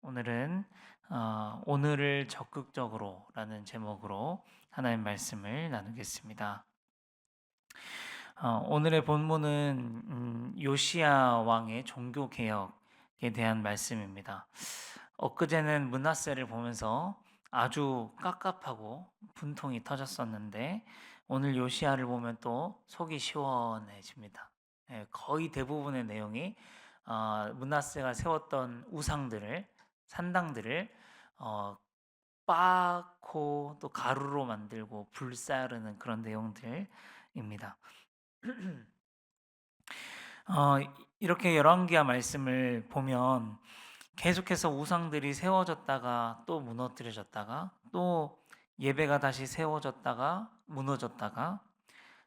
오늘은 오늘을 적극적으로라는 제목으로 하나님 말씀을 나누겠습니다. 오늘의 본문은 요시야 왕의 종교 개혁에 대한 말씀입니다. 엊그제는 므낫세를 보면서 아주 깝깝하고 분통이 터졌었는데 오늘 요시야를 보면 또 속이 시원해집니다. 거의 대부분의 내용이 므낫세가 세웠던 우상들을 산당들을 어, 빻고 또 가루로 만들고 불사르는 그런 내용들입니다. 어, 이렇게 열왕기하 말씀을 보면 계속해서 우상들이 세워졌다가 또 무너뜨려졌다가 또 예배가 다시 세워졌다가 무너졌다가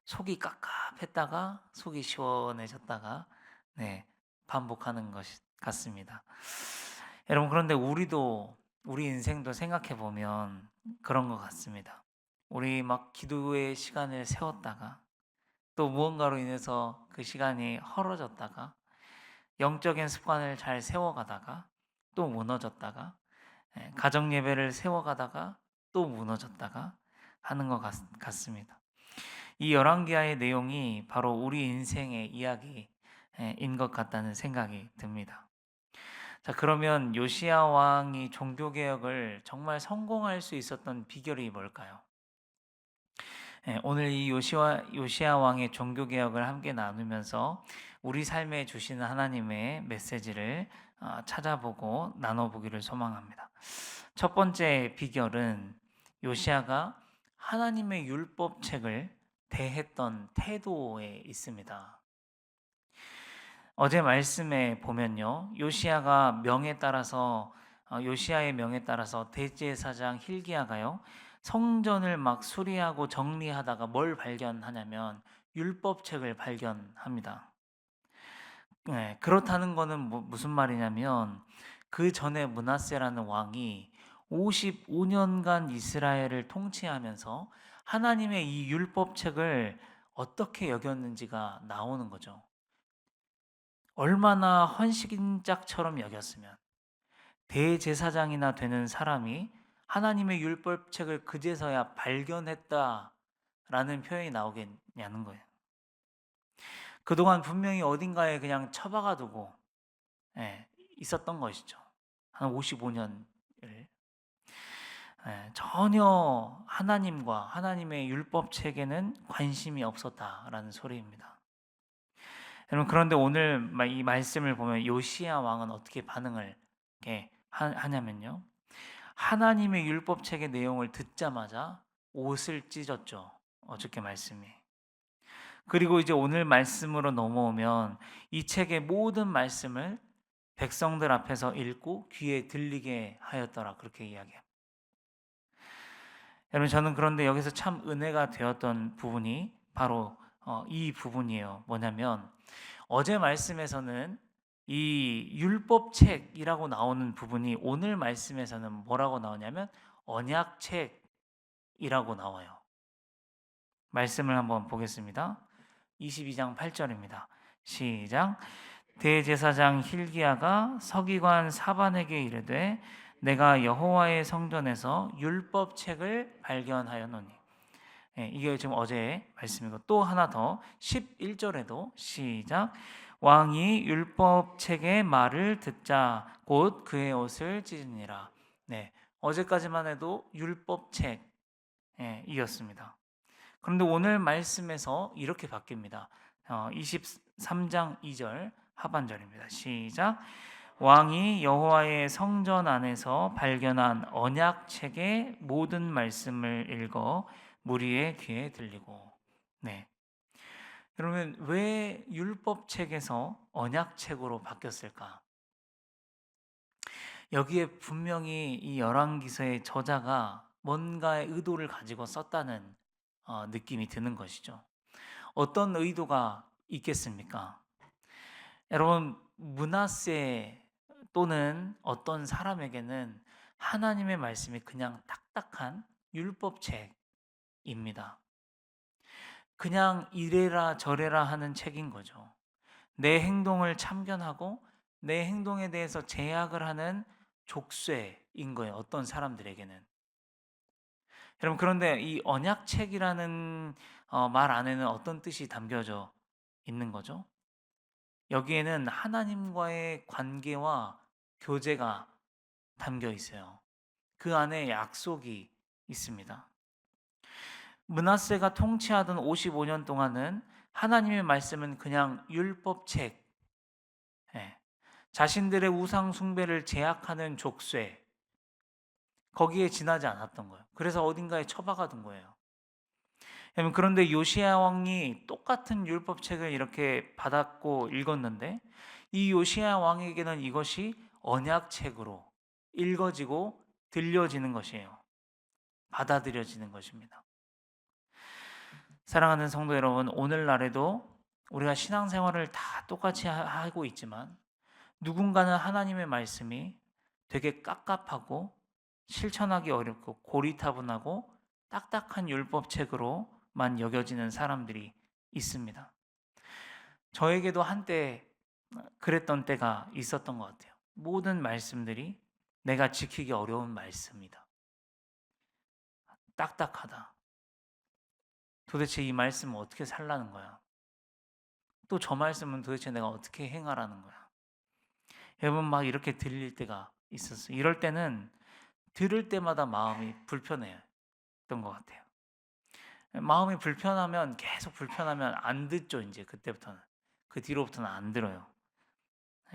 속이 깝깝했다가 속이 시원해졌다가 네, 반복하는 것 같습니다. 여러분, 그런데 우리 인생도 생각해 보면 그런 것 같습니다. 우리 막 기도의 시간을 세웠다가 또 무언가로 인해서 그 시간이 헐어졌다가 영적인 습관을 잘 세워가다가 또 무너졌다가 가정 예배를 세워가다가 또 무너졌다가 하는 것 같습니다. 이 열왕기하의 내용이 바로 우리 인생의 이야기인 것 같다는 생각이 듭니다. 자, 그러면 요시야 왕이 종교 개혁을 정말 성공할 수 있었던 비결이 뭘까요? 오늘 이 요시야 왕의 종교 개혁을 함께 나누면서 우리 삶에 주시는 하나님의 메시지를 찾아보고 나눠보기를 소망합니다. 첫 번째 비결은 요시야가 하나님의 율법책을 대했던 태도에 있습니다. 어제 말씀에 보면요, 요시야의 명에 따라서 대제사장 힐기야가요 성전을 막 수리하고 정리하다가 뭘 발견하냐면 율법책을 발견합니다. 네, 그렇다는 거는 무슨 말이냐면 그 전에 므낫세라는 왕이 55년간 이스라엘을 통치하면서 하나님의 이 율법책을 어떻게 여겼는지가 나오는 거죠. 얼마나 헌신짝처럼 여겼으면 대제사장이나 되는 사람이 하나님의 율법책을 그제서야 발견했다라는 표현이 나오겠냐는 거예요. 그동안 분명히 어딘가에 그냥 처박아 두고 있었던 것이죠. 한 55년을 전혀 하나님과 하나님의 율법책에는 관심이 없었다라는 소리입니다. 여러분, 그런데 오늘 이 말씀을 보면 요시야 왕은 어떻게 반응을 이렇게 하냐면요. 하나님의 율법책의 내용을 듣자마자 옷을 찢었죠. 어저께 말씀이. 그리고 이제 오늘 말씀으로 넘어오면 이 책의 모든 말씀을 백성들 앞에서 읽고 귀에 들리게 하였더라. 그렇게 이야기합니다. 여러분, 저는 그런데 여기서 참 은혜가 되었던 부분이 바로 이 부분이에요. 뭐냐면 어제 말씀에서는 이 율법책이라고 나오는 부분이 오늘 말씀에서는 뭐라고 나오냐면 언약책이라고 나와요. 말씀을 한번 보겠습니다. 22장 8절입니다. 시작. 대제사장 힐기야가 서기관 사반에게 이르되 내가 여호와의 성전에서 율법책을 발견하였노니. 이게 지금 어제 말씀이고 또 하나 더 11절에도 시작. 왕이 율법책의 말을 듣자 곧 그의 옷을 찢으니라. 네, 어제까지만 해도 율법책이었습니다. 그런데 오늘 말씀에서 이렇게 바뀝니다. 23장 2절 하반절입니다. 시작. 왕이 여호와의 성전 안에서 발견한 언약책의 모든 말씀을 읽어 무리의 귀에 들리고. 네. 그러면 왜 율법책에서 언약책으로 바뀌었을까? 여기에 분명히 이 열왕기서의 저자가 뭔가의 의도를 가지고 썼다는 느낌이 드는 것이죠. 어떤 의도가 있겠습니까? 여러분, 므낫세 또는 어떤 사람에게는 하나님의 말씀이 그냥 딱딱한 율법책입니다. 그냥 이래라 저래라 하는 책인 거죠. 내 행동을 참견하고 내 행동에 대해서 제약을 하는 족쇄인 거예요. 어떤 사람들에게는. 여러분 그런데 이 언약책이라는 말 안에는 어떤 뜻이 담겨져 있는 거죠? 여기에는 하나님과의 관계와 교제가 담겨 있어요. 그 안에 약속이 있습니다. 므낫세가 통치하던 55년 동안은 하나님의 말씀은 그냥 율법책, 예, 자신들의 우상 숭배를 제약하는 족쇄, 거기에 지나지 않았던 거예요. 그래서 어딘가에 처박아 둔 거예요. 여러분, 그런데 요시야 왕이 똑같은 율법책을 이렇게 받았고 읽었는데 이 요시야 왕에게는 이것이 언약책으로 읽어지고 들려지는 것이에요. 받아들여지는 것입니다. 사랑하는 성도 여러분, 오늘날에도 우리가 신앙생활을 다 똑같이 하고 있지만 누군가는 하나님의 말씀이 되게 깝깝하고 실천하기 어렵고 고리타분하고 딱딱한 율법책으로만 여겨지는 사람들이 있습니다. 저에게도 한때 그랬던 때가 있었던 것 같아요. 모든 말씀들이 내가 지키기 어려운 말씀이다. 딱딱하다. 도대체 이 말씀은 어떻게 살라는 거야? 또 저 말씀은 도대체 내가 어떻게 행하라는 거야? 여러분 막 이렇게 들릴 때가 있었어요. 이럴 때는 들을 때마다 마음이 불편했던 것 같아요. 마음이 불편하면 계속 불편하면 안 듣죠. 이제 그때부터는 그 뒤로부터는 안 들어요.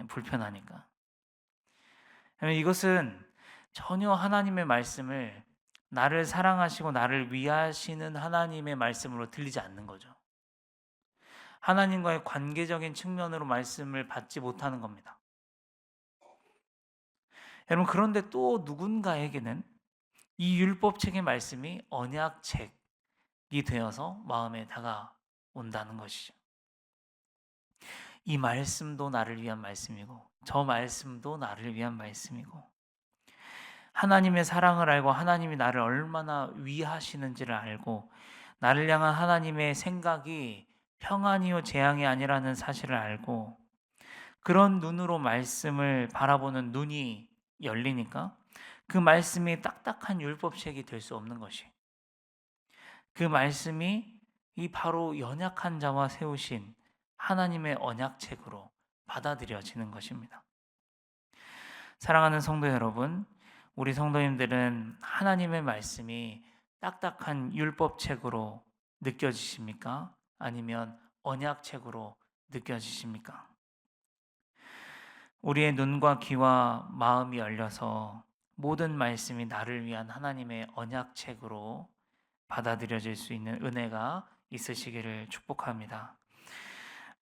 불편하니까. 이것은 전혀 하나님의 말씀을 나를 사랑하시고 나를 위하시는 하나님의 말씀으로 들리지 않는 거죠. 하나님과의 관계적인 측면으로 말씀을 받지 못하는 겁니다. 여러분 그런데 또 누군가에게는 이 율법책의 말씀이 언약책이 되어서 마음에 다가온다는 것이죠. 이 말씀도 나를 위한 말씀이고 저 말씀도 나를 위한 말씀이고 하나님의 사랑을 알고 하나님이 나를 얼마나 위하시는지를 알고 나를 향한 하나님의 생각이 평안이요 재앙이 아니라는 사실을 알고 그런 눈으로 말씀을 바라보는 눈이 열리니까 그 말씀이 딱딱한 율법책이 될 수 없는 것이 그 말씀이 이 바로 연약한 자와 세우신 하나님의 언약책으로 받아들여지는 것입니다. 사랑하는 성도 여러분, 우리 성도님들은 하나님의 말씀이 딱딱한 율법책으로 느껴지십니까? 아니면 언약책으로 느껴지십니까? 우리의 눈과 귀와 마음이 열려서 모든 말씀이 나를 위한 하나님의 언약책으로 받아들여질 수 있는 은혜가 있으시기를 축복합니다.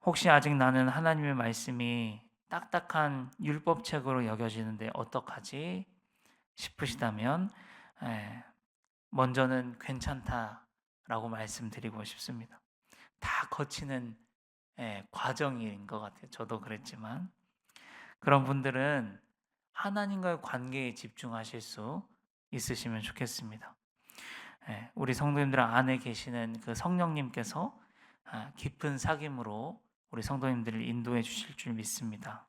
혹시 아직 나는 하나님의 말씀이 딱딱한 율법책으로 여겨지는데 어떡하지 싶으시다면 먼저는 괜찮다라고 말씀드리고 싶습니다. 다 거치는 과정인 것 같아요. 저도 그랬지만 그런 분들은 하나님과의 관계에 집중하실 수 있으시면 좋겠습니다. 우리 성도님들 안에 계시는 그 성령님께서 깊은 사귐으로 우리 성도님들을 인도해 주실 줄 믿습니다.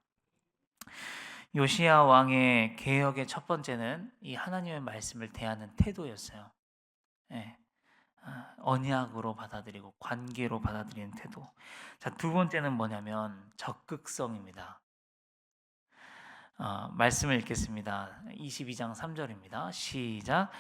요시야 왕의 개혁의 첫 번째는 이 하나님의 말씀을 대하는 태도였어요. 언약으로 받아들이고 관계로 받아들이는 태도. 자, 두 번째는 뭐냐면 적극성입니다. 말씀을 읽겠습니다. 22장 3절입니다. 시작.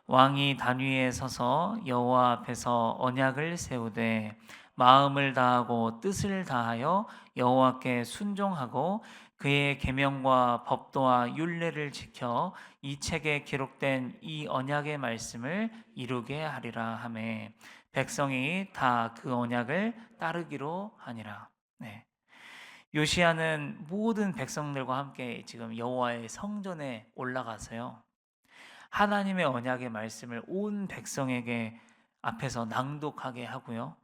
왕이 단 위에 서서 여호와 앞에서 언약을 세우되 마음을 다하고 뜻을 다하여 여호와께 순종하고 그의 계명과 법도와 율례를 지켜 이 책에 기록된 이 언약의 말씀을 이루게 하리라 하매 백성이 다 그 언약을 따르기로 하니라. 네. 요시야는 모든 백성들과 함께 지금 여호와의 성전에 올라가서요. 하나님의 언약의 말씀을 온 백성에게 앞에서 낭독하게 하고요.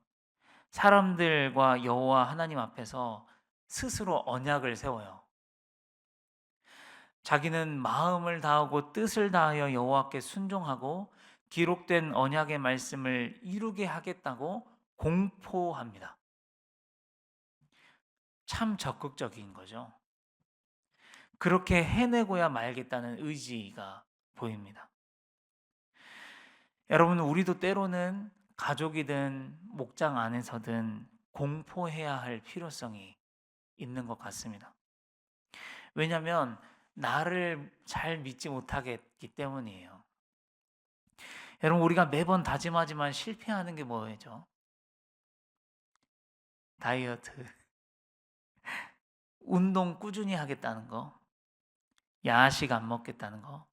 사람들과 여호와 하나님 앞에서 스스로 언약을 세워요. 자기는 마음을 다하고 뜻을 다하여 여호와께 순종하고 기록된 언약의 말씀을 이루게 하겠다고 공포합니다. 참 적극적인 거죠. 그렇게 해내고야 말겠다는 의지가 보입니다. 여러분, 우리도 때로는 가족이든 목장 안에서든 공포해야 할 필요성이 있는 것 같습니다. 왜냐하면 나를 잘 믿지 못하겠기 때문이에요. 여러분, 우리가 매번 다짐하지만 실패하는 게 뭐예요? 다이어트, 운동 꾸준히 하겠다는 거, 야식 안 먹겠다는 거,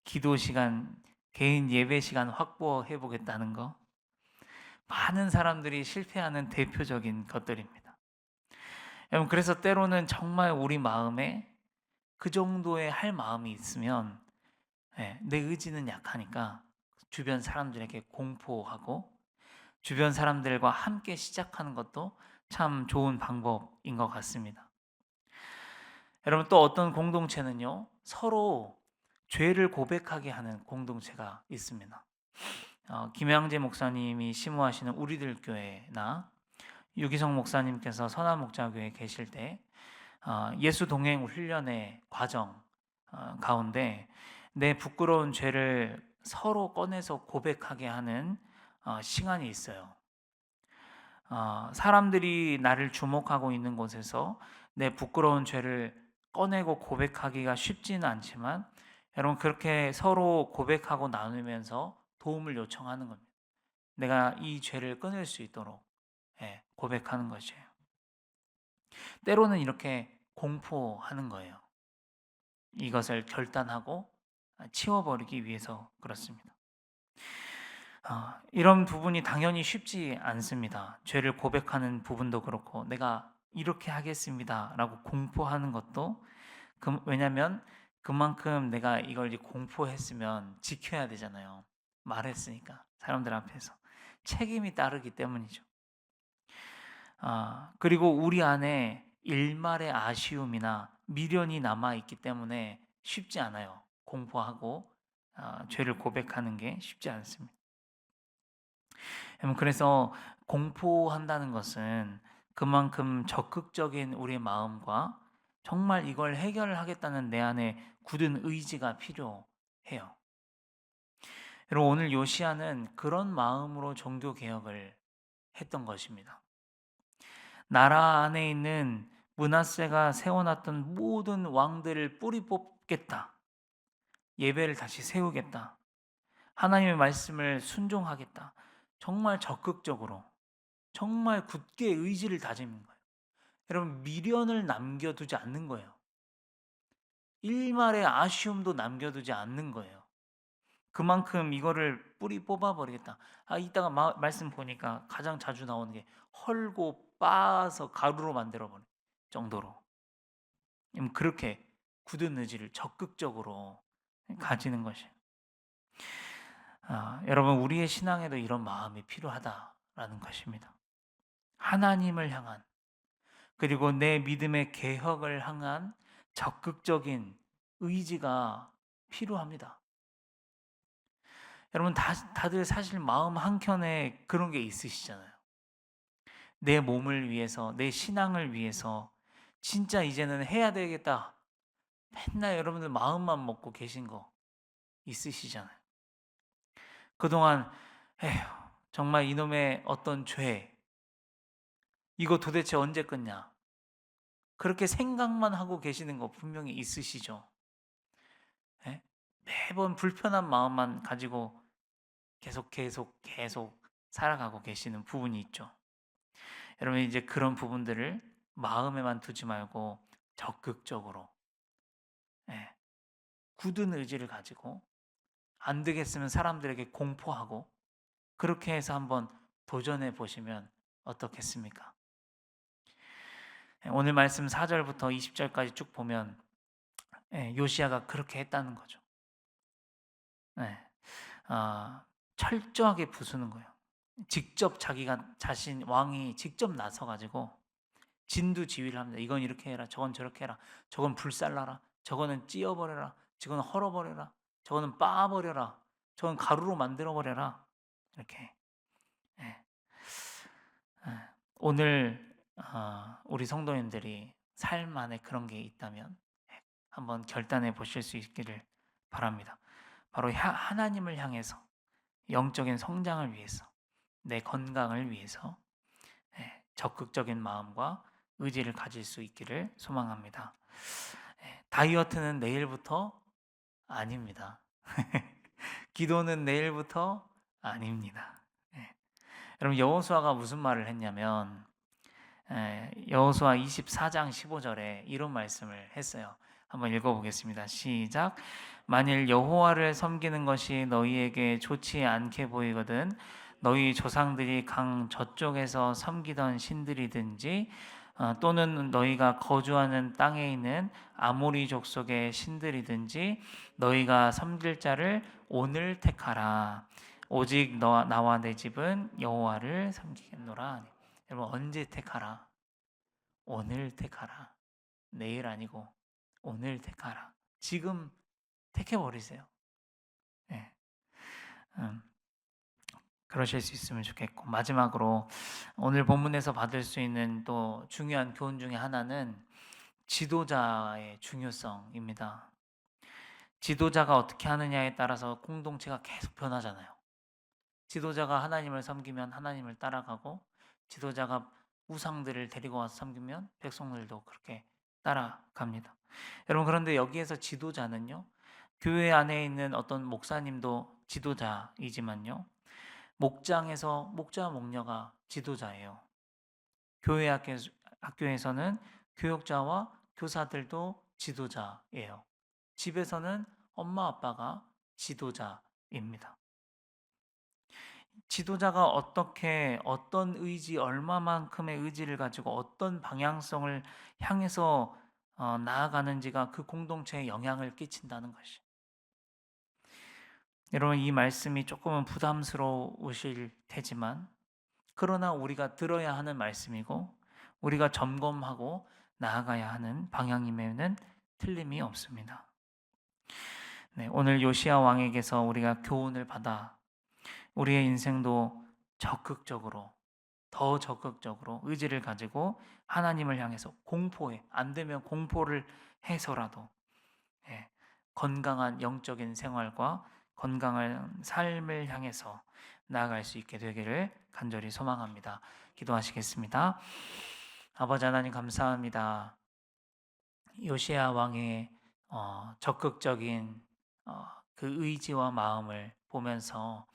기도 시간, 개인 예배 시간 확보해 보겠다는 거, 많은 사람들이 실패하는 대표적인 것들입니다. 여러분, 그래서 때로는 정말 우리 마음에 그 정도의 할 마음이 있으면, 내 의지는 약하니까 주변 사람들에게 공포하고 주변 사람들과 함께 시작하는 것도 참 좋은 방법인 것 같습니다. 여러분, 또 어떤 공동체는요, 서로 죄를 고백하게 하는 공동체가 있습니다. 김양재 목사님이 심호하시는 우리들 교회나 유기성 목사님께서 선한 목자교회에 계실 때 예수 동행 훈련의 과정 가운데 내 부끄러운 죄를 서로 꺼내서 고백하게 하는 시간이 있어요. 사람들이 나를 주목하고 있는 곳에서 내 부끄러운 죄를 꺼내고 고백하기가 쉽지는 않지만, 여러분, 그렇게 서로 고백하고 나누면서 도움을 요청하는 겁니다. 내가 이 죄를 끊을 수 있도록 고백하는 것이에요. 때로는 이렇게 공포하는 거예요. 이것을 결단하고 치워버리기 위해서 그렇습니다. 이런 부분이 당연히 쉽지 않습니다. 죄를 고백하는 부분도 그렇고, 내가 이렇게 하겠습니다라고 공포하는 것도, 왜냐하면 그만큼 내가 이걸 이제 공포했으면 지켜야 되잖아요. 말했으니까 사람들 앞에서 책임이 따르기 때문이죠. 그리고 우리 안에 일말의 아쉬움이나 미련이 남아 있기 때문에 쉽지 않아요. 공포하고 죄를 고백하는 게 쉽지 않습니다. 그래서 공포한다는 것은 그만큼 적극적인 우리의 마음과 정말 이걸 해결하겠다는 내 안에 굳은 의지가 필요해요. 여러분, 오늘 요시야는 그런 마음으로 종교 개혁을 했던 것입니다. 나라 안에 있는 므낫세가 세워놨던 모든 왕들을 뿌리 뽑겠다. 예배를 다시 세우겠다. 하나님의 말씀을 순종하겠다. 정말 적극적으로, 정말 굳게 의지를 다지는 거예요. 여러분, 미련을 남겨두지 않는 거예요. 일말의 아쉬움도 남겨두지 않는 거예요. 그만큼 이거를 뿌리 뽑아버리겠다. 이따가 말씀 보니까 가장 자주 나오는 게 헐고 빻아서 가루로 만들어버릴 정도로. 그렇게 굳은 의지를 적극적으로 가지는 것이에요. 여러분, 우리의 신앙에도 이런 마음이 필요하다라는 것입니다. 하나님을 향한, 그리고 내 믿음의 개혁을 향한 적극적인 의지가 필요합니다. 여러분, 다들 사실 마음 한켠에 그런 게 있으시잖아요. 내 몸을 위해서, 내 신앙을 위해서 진짜 이제는 해야 되겠다. 맨날 여러분들 마음만 먹고 계신 거 있으시잖아요. 그동안 에휴, 정말 이놈의 어떤 죄, 이거 도대체 언제 끝냐? 그렇게 생각만 하고 계시는 거 분명히 있으시죠. 예? 매번 불편한 마음만 가지고 계속 살아가고 계시는 부분이 있죠. 여러분, 이제 그런 부분들을 마음에만 두지 말고 적극적으로 굳은 의지를 가지고 안 되겠으면 사람들에게 공포하고 그렇게 해서 한번 도전해 보시면 어떻겠습니까? 오늘 말씀 4절부터 20절까지 쭉 보면 요시야가 그렇게 했다는 거죠. 철저하게 부수는 거예요. 직접 자기가 자신 왕이 직접 나서 가지고 진두지휘를 합니다. 이건 이렇게 해라, 저건 저렇게 해라, 저건 불살라라, 저거는 찧어버려라, 저거는 헐어버려라, 저거는 빻아버려라, 저건 가루로 만들어버려라. 이렇게. 예. 오늘 우리 성도님들이 삶 안에 그런 게 있다면 한번 결단해 보실 수 있기를 바랍니다. 바로 하나님을 향해서 영적인 성장을 위해서 내 건강을 위해서 적극적인 마음과 의지를 가질 수 있기를 소망합니다. 다이어트는 내일부터 아닙니다. 기도는 내일부터 아닙니다. 여러분 여호수아가 무슨 말을 했냐면 여호수아 24장 15절에 이런 말씀을 했어요. 한번 읽어보겠습니다. 시작. 만일 여호와를 섬기는 것이 너희에게 좋지 않게 보이거든 너희 조상들이 강 저쪽에서 섬기던 신들이든지 또는 너희가 거주하는 땅에 있는 아모리 족속의 신들이든지 너희가 섬길 자를 오늘 택하라. 오직 나와 내 집은 여호와를 섬기겠노라. 여러분 언제 택하라? 오늘 택하라. 내일 아니고 오늘 택하라. 지금 택해 버리세요. 네. 그러실 수 있으면 좋겠고 마지막으로 오늘 본문에서 받을 수 있는 또 중요한 교훈 중에 하나는 지도자의 중요성입니다. 지도자가 어떻게 하느냐에 따라서 공동체가 계속 변하잖아요. 지도자가 하나님을 섬기면 하나님을 따라가고 지도자가 우상들을 데리고 와서 섬기면 백성들도 그렇게 따라갑니다. 여러분 그런데 여기에서 지도자는요. 교회 안에 있는 어떤 목사님도 지도자이지만요. 목장에서 목자 목녀가 지도자예요. 교회 학교에서는 교육자와 교사들도 지도자예요. 집에서는 엄마 아빠가 지도자입니다. 지도자가 어떻게 어떤 의지 얼마만큼의 의지를 가지고 어떤 방향성을 향해서 나아가는지가 그 공동체에 영향을 끼친다는 것이. 여러분 이 말씀이 조금은 부담스러우실 테지만 그러나 우리가 들어야 하는 말씀이고 우리가 점검하고 나아가야 하는 방향임에는 틀림이 없습니다. 네, 오늘 요시야 왕에게서 우리가 교훈을 받아 우리의 인생도 적극적으로 더 적극적으로 의지를 가지고 하나님을 향해서 공포해 안 되면 공포를 해서라도 건강한 영적인 생활과 건강한 삶을 향해서 나아갈 수 있게 되기를 간절히 소망합니다. 기도하시겠습니다. 아버지 하나님 감사합니다. 요시야 왕의 적극적인 그 의지와 마음을 보면서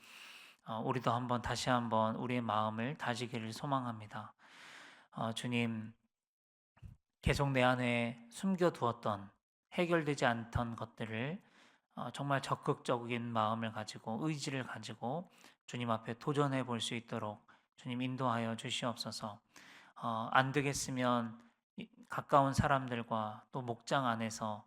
우리도 다시 한번 우리의 마음을 다지기를 소망합니다. 주님, 계속 내 안에 숨겨두었던 해결되지 않던 것들을 정말 적극적인 마음을 가지고 의지를 가지고 주님 앞에 도전해 볼 수 있도록 주님 인도하여 주시옵소서. 안 되겠으면 가까운 사람들과 또 목장 안에서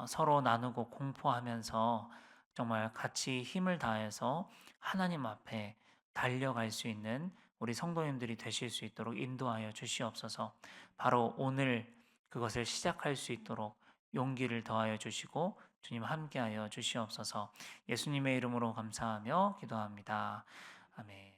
서로 나누고 공포하면서 정말 같이 힘을 다해서 하나님 앞에 달려갈 수 있는 우리 성도님들이 되실 수 있도록 인도하여 주시옵소서. 바로 오늘 그것을 시작할 수 있도록 용기를 더하여 주시고 주님 함께하여 주시옵소서. 예수님의 이름으로 감사하며 기도합니다. 아멘.